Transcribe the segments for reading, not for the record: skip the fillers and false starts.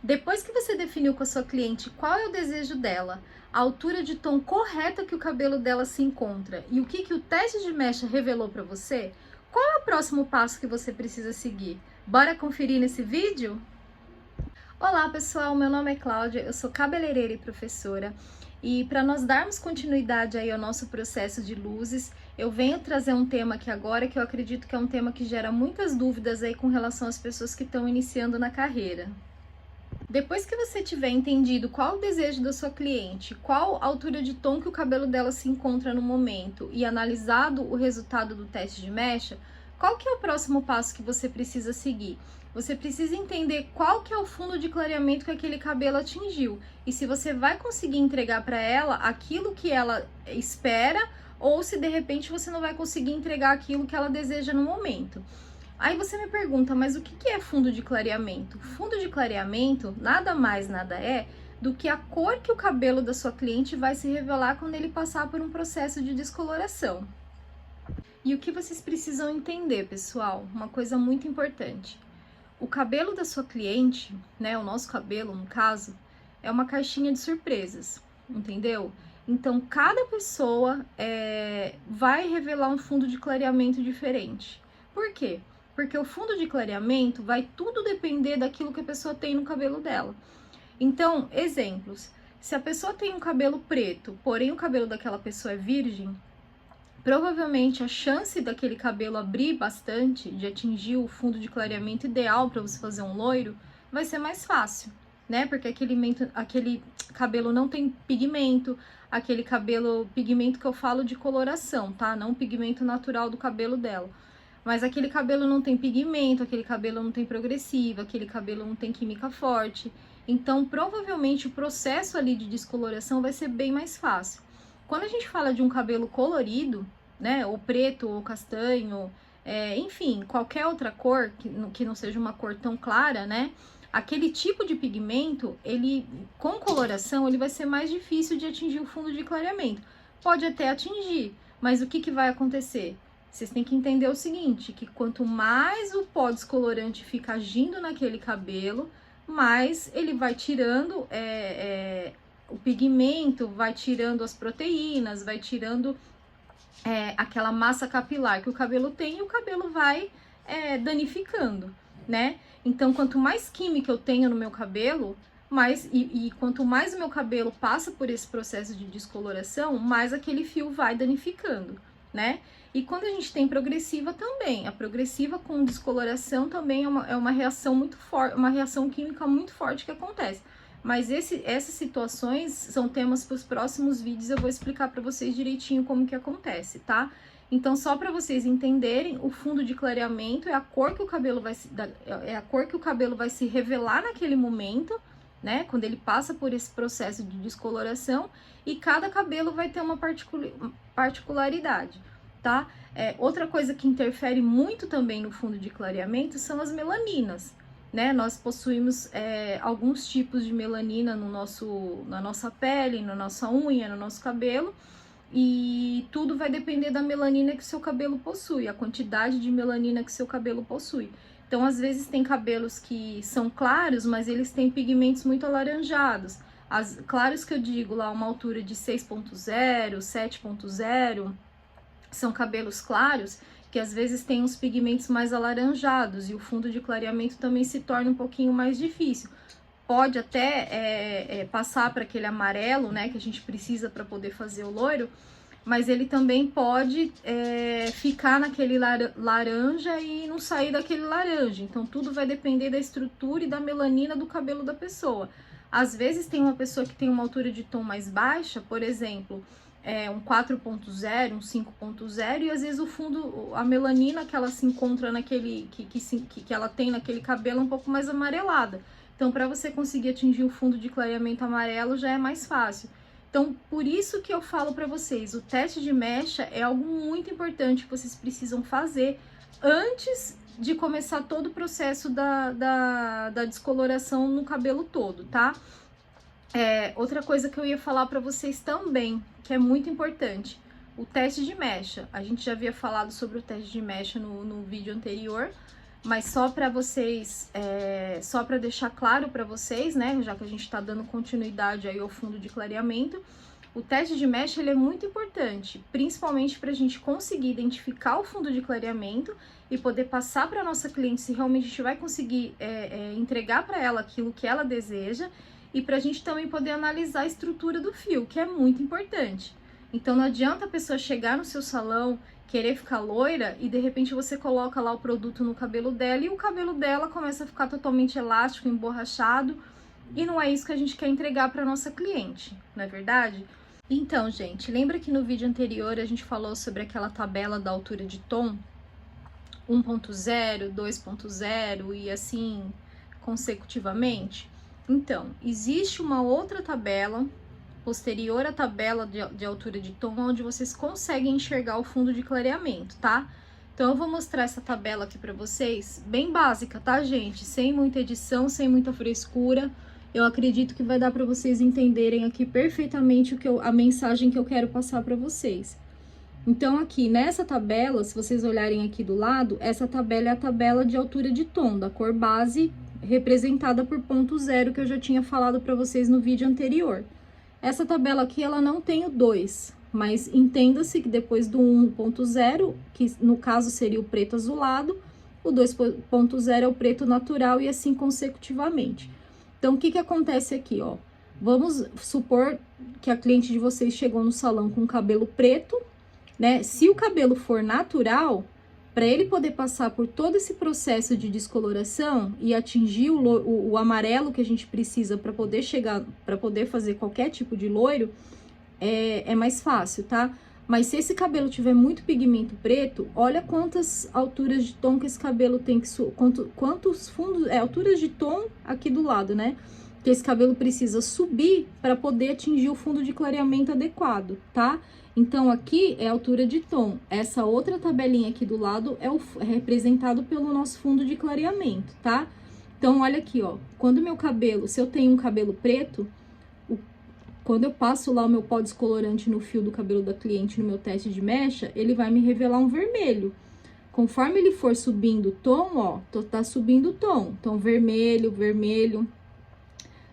Depois que você definiu com a sua cliente qual é o desejo dela, a altura de tom correta que o cabelo dela se encontra e o que o teste de mecha revelou para você, qual é o próximo passo que você precisa seguir? Bora conferir nesse vídeo? Olá pessoal, meu nome é Cláudia, eu sou cabeleireira e professora e para nós darmos continuidade aí ao nosso processo de luzes, eu venho trazer um tema aqui agora que eu acredito que é um tema que gera muitas dúvidas aí com relação às pessoas que estão iniciando na carreira. Depois que você tiver entendido qual o desejo da sua cliente, qual a altura de tom que o cabelo dela se encontra no momento e analisado o resultado do teste de mecha, qual que é o próximo passo que você precisa seguir? Você precisa entender qual que é o fundo de clareamento que aquele cabelo atingiu e se você vai conseguir entregar para ela aquilo que ela espera ou se de repente você não vai conseguir entregar aquilo que ela deseja no momento. Aí você me pergunta, mas o que é fundo de clareamento? Fundo de clareamento nada mais nada é do que a cor que o cabelo da sua cliente vai se revelar quando ele passar por um processo de descoloração. E o que vocês precisam entender, pessoal? Uma coisa muito importante. O cabelo da sua cliente, né, o nosso cabelo no caso, é uma caixinha de surpresas, entendeu? Então, cada pessoa vai revelar um fundo de clareamento diferente. Por quê? Porque o fundo de clareamento vai tudo depender daquilo que a pessoa tem no cabelo dela. Então, exemplos. Se a pessoa tem um cabelo preto, porém o cabelo daquela pessoa é virgem, provavelmente a chance daquele cabelo abrir bastante, de atingir o fundo de clareamento ideal para você fazer um loiro, vai ser mais fácil, né? Porque aquele cabelo não tem pigmento, pigmento que eu falo de coloração, tá? Não o pigmento natural do cabelo dela. Mas aquele cabelo não tem pigmento, aquele cabelo não tem progressiva, aquele cabelo não tem química forte. Então, provavelmente, o processo ali de descoloração vai ser bem mais fácil. Quando a gente fala de um cabelo colorido, né, ou preto, ou castanho, enfim, qualquer outra cor, que não seja uma cor tão clara, né, aquele tipo de pigmento, ele, com coloração, ele vai ser mais difícil de atingir o fundo de clareamento. Pode até atingir, mas o que vai acontecer? Vocês têm que entender o seguinte, que quanto mais o pó descolorante fica agindo naquele cabelo, mais ele vai tirando o pigmento, vai tirando as proteínas, vai tirando aquela massa capilar que o cabelo tem e o cabelo vai danificando, né? Então, quanto mais química eu tenho no meu cabelo, quanto mais o meu cabelo passa por esse processo de descoloração, mais aquele fio vai danificando, né? E quando a gente tem progressiva também, a progressiva com descoloração também é uma reação muito forte, uma reação química muito forte que acontece. Mas essas situações são temas para os próximos vídeos, eu vou explicar para vocês direitinho como que acontece, tá? Então, só para vocês entenderem, o fundo de clareamento é a cor que o cabelo vai se revelar naquele momento, né? Quando ele passa por esse processo de descoloração, e cada cabelo vai ter uma particularidade, tá? Outra coisa que interfere muito também no fundo de clareamento são as melaninas, né? Nós possuímos alguns tipos de melanina na nossa pele, na nossa unha, no nosso cabelo, e tudo vai depender da melanina que o seu cabelo possui, a quantidade de melanina que o seu cabelo possui. Então, às vezes, tem cabelos que são claros, mas eles têm pigmentos muito alaranjados. Claros que eu digo lá, uma altura de 6.0, 7.0, são cabelos claros que às vezes têm uns pigmentos mais alaranjados e o fundo de clareamento também se torna um pouquinho mais difícil. Pode até passar para aquele amarelo, né, que a gente precisa para poder fazer o loiro, mas ele também pode ficar naquele laranja e não sair daquele laranja. Então, tudo vai depender da estrutura e da melanina do cabelo da pessoa. Às vezes, tem uma pessoa que tem uma altura de tom mais baixa, por exemplo, um 4.0, um 5.0, e às vezes o fundo, a melanina que ela se encontra naquele, que ela tem naquele cabelo é um pouco mais amarelada. Então, para você conseguir atingir o fundo de clareamento amarelo já é mais fácil. Então, por isso que eu falo para vocês, o teste de mecha é algo muito importante que vocês precisam fazer antes de começar todo o processo da descoloração no cabelo todo, tá? Outra coisa que eu ia falar para vocês também, que é muito importante, o teste de mecha. A gente já havia falado sobre o teste de mecha no vídeo anterior, mas só para vocês, só para deixar claro para vocês, né, já que a gente está dando continuidade aí ao fundo de clareamento, o teste de mecha ele é muito importante, principalmente para a gente conseguir identificar o fundo de clareamento e poder passar para a nossa cliente se realmente a gente vai conseguir entregar para ela aquilo que ela deseja, e para a gente também poder analisar a estrutura do fio, que é muito importante. Então não adianta a pessoa chegar no seu salão, querer ficar loira e de repente você coloca lá o produto no cabelo dela e o cabelo dela começa a ficar totalmente elástico, emborrachado, e não é isso que a gente quer entregar para nossa cliente, não é verdade? Então, gente, lembra que no vídeo anterior a gente falou sobre aquela tabela da altura de tom? 1.0, 2.0 e assim consecutivamente? Então, existe uma outra tabela posterior à tabela de altura de tom, onde vocês conseguem enxergar o fundo de clareamento, tá? Então, eu vou mostrar essa tabela aqui pra vocês, bem básica, tá, gente? Sem muita edição, sem muita frescura. Eu acredito que vai dar pra vocês entenderem aqui perfeitamente a mensagem que eu quero passar pra vocês. Então, aqui nessa tabela, se vocês olharem aqui do lado, essa tabela é a tabela de altura de tom, da cor base, representada por ponto zero, que eu já tinha falado pra vocês no vídeo anterior. Essa tabela aqui, ela não tem o 2, mas entenda-se que depois do 1.0, que no caso seria o preto azulado, o 2.0 é o preto natural e assim consecutivamente. Então, o que que acontece aqui, ó? Vamos supor que a cliente de vocês chegou no salão com cabelo preto, né? Se o cabelo for natural, para ele poder passar por todo esse processo de descoloração e atingir o amarelo que a gente precisa para poder chegar, para poder fazer qualquer tipo de loiro, é mais fácil, tá? Mas se esse cabelo tiver muito pigmento preto, olha quantas alturas de tom que esse cabelo tem que quantos fundos, alturas de tom aqui do lado, né? Que esse cabelo precisa subir para poder atingir o fundo de clareamento adequado, tá? Então, aqui é a altura de tom. Essa outra tabelinha aqui do lado é representado pelo nosso fundo de clareamento, tá? Então, olha aqui, ó. Quando meu cabelo, se eu tenho um cabelo preto, quando eu passo lá o meu pó descolorante no fio do cabelo da cliente no meu teste de mecha, ele vai me revelar um vermelho. Conforme ele for subindo o tom, ó, tá subindo o tom. Então, vermelho, vermelho,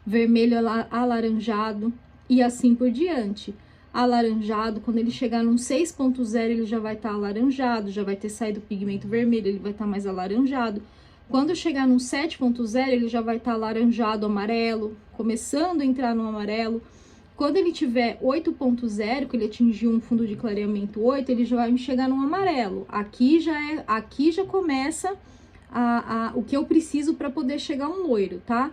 vermelho alaranjado e assim por diante. Alaranjado, quando ele chegar num 6.0, ele já vai estar alaranjado, já vai ter saído o pigmento vermelho, ele vai estar mais alaranjado. Quando chegar num 7.0, ele já vai estar alaranjado, amarelo, começando a entrar no amarelo. Quando ele tiver 8.0, que ele atingiu um fundo de clareamento 8, ele já vai chegar no amarelo. Aqui já começa o que eu preciso para poder chegar um loiro, tá?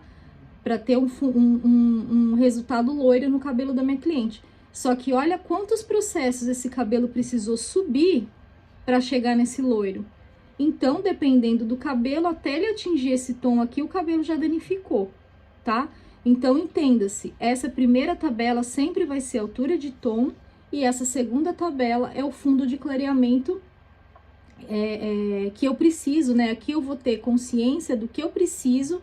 Para ter um resultado loiro no cabelo da minha cliente. Só que olha quantos processos esse cabelo precisou subir para chegar nesse loiro. Então, dependendo do cabelo, até ele atingir esse tom aqui, o cabelo já danificou, tá? Então, entenda-se, essa primeira tabela sempre vai ser a altura de tom e essa segunda tabela é o fundo de clareamento que eu preciso, né? Aqui eu vou ter consciência do que eu preciso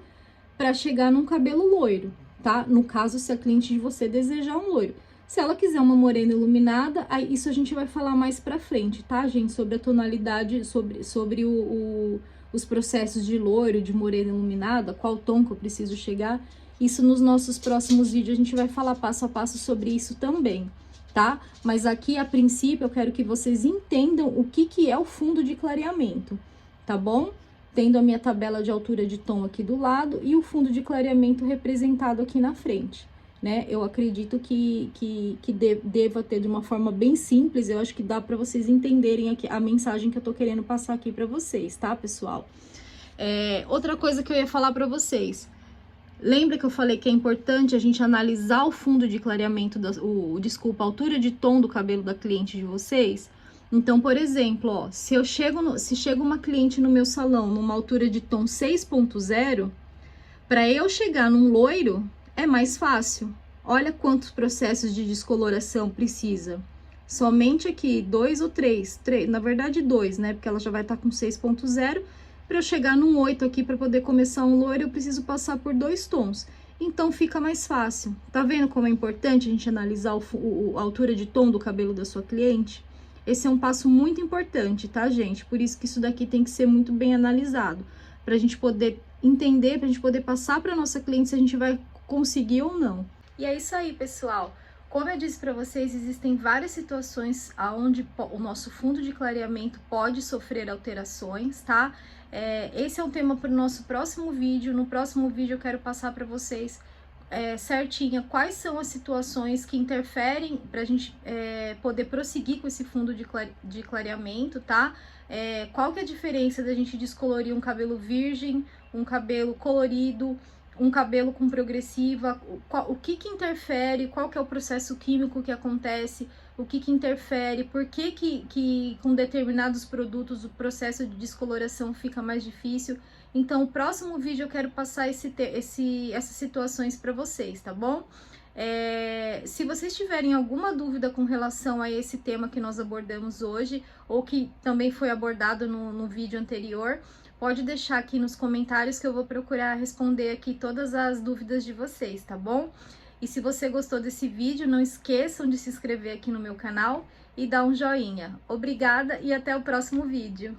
para chegar num cabelo loiro, tá? No caso, se a cliente de você desejar um loiro. Se ela quiser uma morena iluminada, aí isso a gente vai falar mais pra frente, tá, gente? Sobre a tonalidade, sobre os processos de loiro, de morena iluminada, qual tom que eu preciso chegar. Isso nos nossos próximos vídeos a gente vai falar passo a passo sobre isso também, tá? Mas aqui, a princípio, eu quero que vocês entendam o que é o fundo de clareamento, tá bom? Tendo a minha tabela de altura de tom aqui do lado e o fundo de clareamento representado aqui na frente. Né? Eu acredito que deva ter de uma forma bem simples, eu acho que dá para vocês entenderem aqui a mensagem que eu tô querendo passar aqui para vocês, tá, pessoal? Outra coisa que eu ia falar para vocês, lembra que eu falei que é importante a gente analisar o fundo de clareamento, a altura de tom do cabelo da cliente de vocês? Então, por exemplo, ó, se chega uma cliente no meu salão numa altura de tom 6.0, para eu chegar num loiro, é mais fácil. Olha quantos processos de descoloração precisa. Somente aqui, 2 ou 3, na verdade 2, né? Porque ela já vai estar com 6.0. Para eu chegar num 8 aqui, para poder começar um loiro, eu preciso passar por 2 tons. Então, fica mais fácil. Tá vendo como é importante a gente analisar a altura de tom do cabelo da sua cliente? Esse é um passo muito importante, tá, gente? Por isso que isso daqui tem que ser muito bem analisado. para a gente poder entender, para a gente poder passar para nossa cliente se a gente vai conseguir ou não. E é isso aí, pessoal. Como eu disse para vocês, existem várias situações onde o nosso fundo de clareamento pode sofrer alterações, tá? Esse é um tema para o nosso próximo vídeo. No próximo vídeo eu quero passar para vocês certinha quais são as situações que interferem para a gente poder prosseguir com esse fundo de clareamento, tá? Qual que é a diferença da gente descolorir um cabelo virgem, um cabelo colorido, um cabelo com progressiva, o que que interfere, qual que é o processo químico que acontece, o que que interfere, por que com determinados produtos o processo de descoloração fica mais difícil. Então, o próximo vídeo eu quero passar essas situações para vocês, tá bom? Se vocês tiverem alguma dúvida com relação a esse tema que nós abordamos hoje, ou que também foi abordado no vídeo anterior, pode deixar aqui nos comentários que eu vou procurar responder aqui todas as dúvidas de vocês, tá bom? E se você gostou desse vídeo, não esqueçam de se inscrever aqui no meu canal e dar um joinha. Obrigada e até o próximo vídeo.